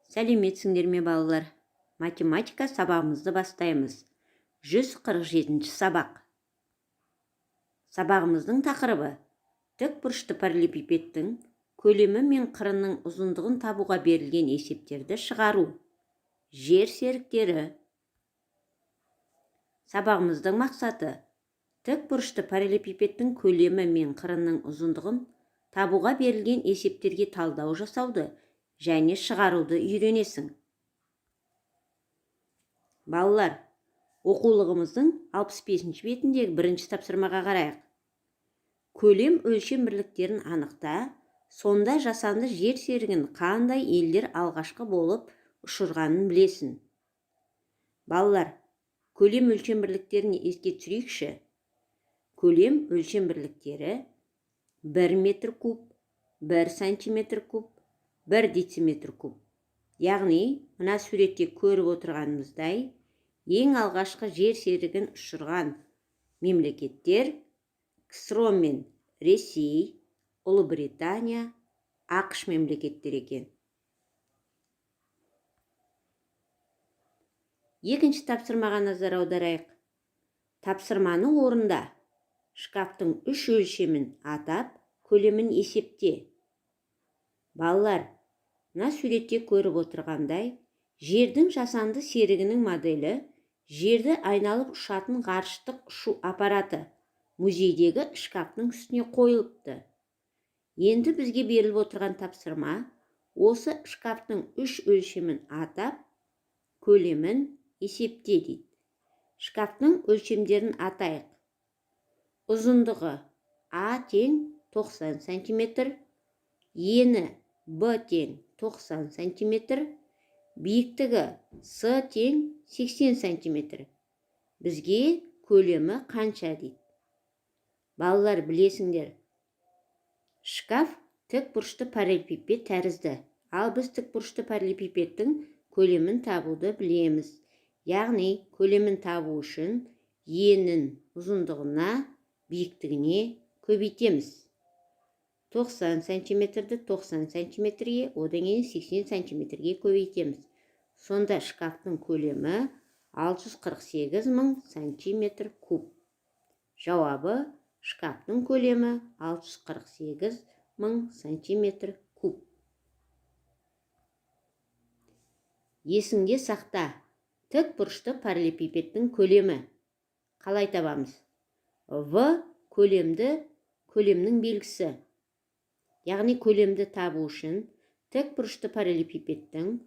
Сәлеметсіңдер ме балалар? Математика сабағымызды бастаймыз. 147-ші сабақ. Сабағымыздың тақырыбы тікбұрышты параллелепипедтің көлемі мен қырының ұзындығын табуға берілген есептерді шығару. Жер серіктері. Сабағымыздың мақсаты тікбұрышты параллелепипедтің көлемі мен қырының ұзындығын табуға берілген есептерге талдау жасауды және шығаруды үйренесің. Балалар, оқулығымыздың 65-ші бетіндегі бірінші тапсырмаға қарайық. Көлем өлшем бірліктерін анықта, сонда жасанды жер серігін қандай елдер алғашқы болып ұшырғанын білесің. Балалар, көлем өлшем бірліктерін еске түсірейікші. Көлем өлшем бірліктері 1 метр куб, 1 сантиметр куб, 1 дециметр куб. Яғни, мына суретте көріп отырғанымыздай, ең алғашқы жер серігін ұшырған мемлекеттер КСРО мен Ресей, Ұлыбритания, ақш мемлекеттер екен. Екінші тапсырмаға назар аударайық. Тапсырманы орында. Шкафтың 3 өлшемін атап, көлемін есепте. Балалар, мына суретте көріп отырғандай, жердің жасанды серігінің моделі жерді айналып ұшатын ғарыштық ұшу аппараты музейдегі шкафтың үстіне қойылыпты. Енді бізге беріліп отырған тапсырма осы шкафтың 3 өлшемін атап, көлемін есепте дейді. Шкафтың өлшемдерін атайық. Ұзындығы А тең 90 см, ені Б тең 90 см, биіктігі С тең 80 см. Бізге көлемі қанша дейді? Балалар, білесіңдер, шкаф тікбұрышты параллелепипед тәрізді, ал біз тікбұрышты параллелепипедтің көлемін табуды білеміз. Яғни, көлемін табу үшін енін ұзындығына, биіктігіне көбейтеміз. 90 сантиметрді 90 сантиметрге, одан кейін 80 сантиметрге көбейтеміз. Сонда шкафтың көлемі 648 000 сантиметр куб. Жауабы шкафтың көлемі 648 000 сантиметр куб. Есіңде сақта, тікбұрышты параллелепипедтің көлемі. Қалай табамыз? В көлемнің белгісі. Яғни көлемді табу үшін тікбұрышты параллелепипедтің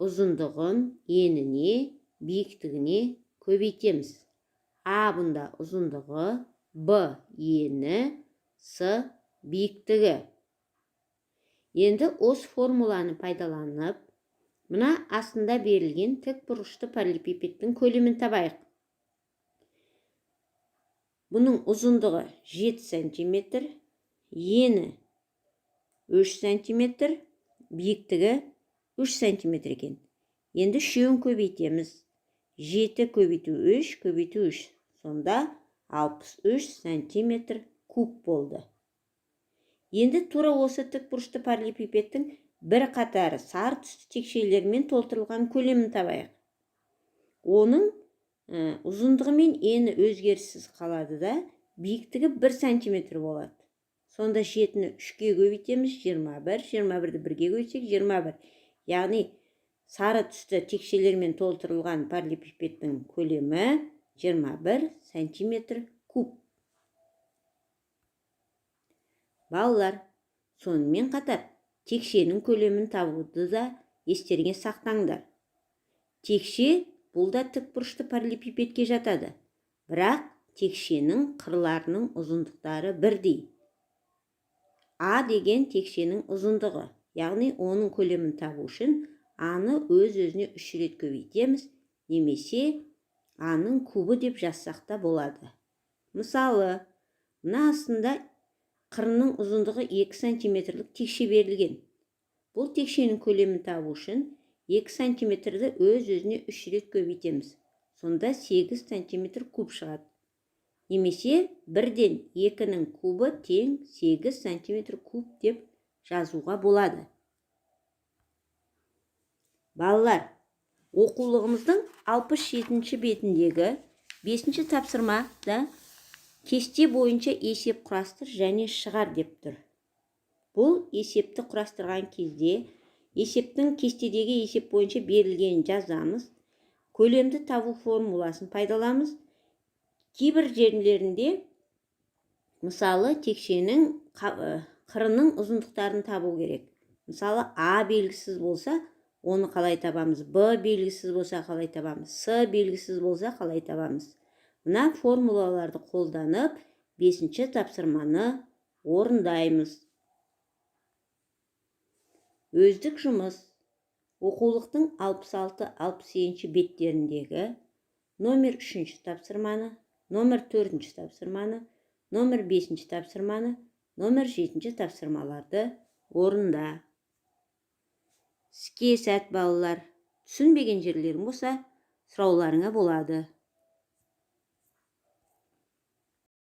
ұзындығын еніне, биіктігіне көбейтеміз. А бұнда ұзындығы, Б ені, С биіктігі. Енді осы формуланы пайдаланып, мына астында берілген тікбұрышты параллелепипедтің көлемін табайық. Бұның ұзындығы 7 см, ені 3 см, биіктігі 3 см екен. Енді үшеуін көбейтеміз. 7 көбейту 3, көбейту 3. Сонда 63 см куб болды. Енді тура осы тікбұрышты параллелепипедтің бір қатары сары түсті текшелермен толтырылған көлемін табайық. Оның ұзындығы мен ені өзгеріссіз қалады да, биіктігі 1 см болады. Сонда 7-ні 3-ке көбейтеміз, 21, 21-ді 1-ге көбейтсек 21. Яғни сары түсті текшелермен толтырылған параллелепипедтің көлемі 21 см куб. Балалар, сонымен қатар текшенің көлемін табуды да естеріңе сақтаңдар. Текше бұл да тікбұрышты параллелепипедке жатады, бірақ текшенің қырларының ұзындықтары бірдей. А деген текшенің ұзындығы, яғни оның көлемін табу үшін А-ны өз-өзіне 3 рет көбейтеміз, немесе А-ның кубы деп жазсақ та болады. Мысалы, мына астында қырының ұзындығы 2 сантиметрлік текше берілген. Бұл текшенің көлемін табу үшін 2 сантиметрді өз-өзіне 3 рет көбейтеміз. Сонда 8 сантиметр куб шығады. Немесе 1-ден 2-нің кубы тең 8 сантиметр куб деп жазуға болады. Балалар, оқулығымыздың 67-ші бетіндегі 5-ші тапсырмада кесте бойынша есеп құрастыр және шығар деп тұр. Бұл есепті құрастырған кезде есептің кестедегі есеп бойынша берілгенін жазамыз. Көлемді табу формуласын пайдаламыз. Кейбір жерлерінде мысалы текшенің қырының ұзындықтарын табу керек. Мысалы А белгісіз болса, оны қалай табамыз? Б белгісіз болса, қалай табамыз? С белгісіз болса, қалай табамыз? Мына формулаларды қолданып 5-ші тапсырманы орындаймыз. Өздік жұмыс. Оқулықтың 66-67 беттеріндегі номер 3-ші тапсырманы, номер 4-ші тапсырманы, номер 5-ші тапсырманы, номер 7-ші тапсырмаларды орында. Іске сәт балалар. Түсінбеген жерлерің болса, сұрауларыңа болады.